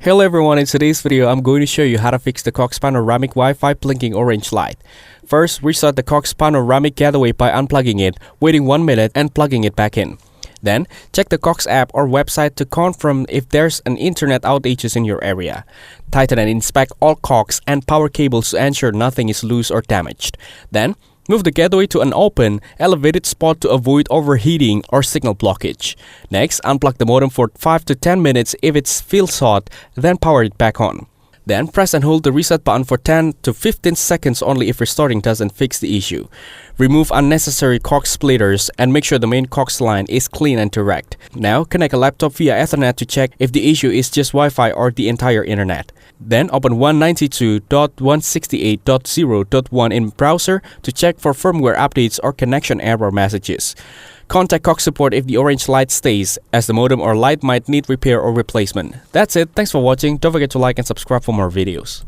Hello everyone, in today's video I'm going to show you how to fix the Cox Panoramic Wi-Fi blinking orange light. First, restart the Cox Panoramic gateway by unplugging it, waiting 1 minute and plugging it back in. Then, check the Cox app or website to confirm if there's an internet outages in your area. Tighten and inspect all Cox and power cables to ensure nothing is loose or damaged. Then, move the gateway to an open, elevated spot to avoid overheating or signal blockage. Next, unplug the modem for 5 to 10 minutes if it feels hot, then power it back on. Then, press and hold the reset button for 10 to 15 seconds only if restarting doesn't fix the issue. Remove unnecessary Cox splitters and make sure the main Cox line is clean and direct. Now, connect a laptop via Ethernet to check if the issue is just Wi-Fi or the entire internet. Then open 192.168.0.1 in browser to check for firmware updates or connection error messages. Contact Cox support if the orange light stays, as the modem or light might need repair or replacement. That's it, thanks for watching, don't forget to like and subscribe for more videos.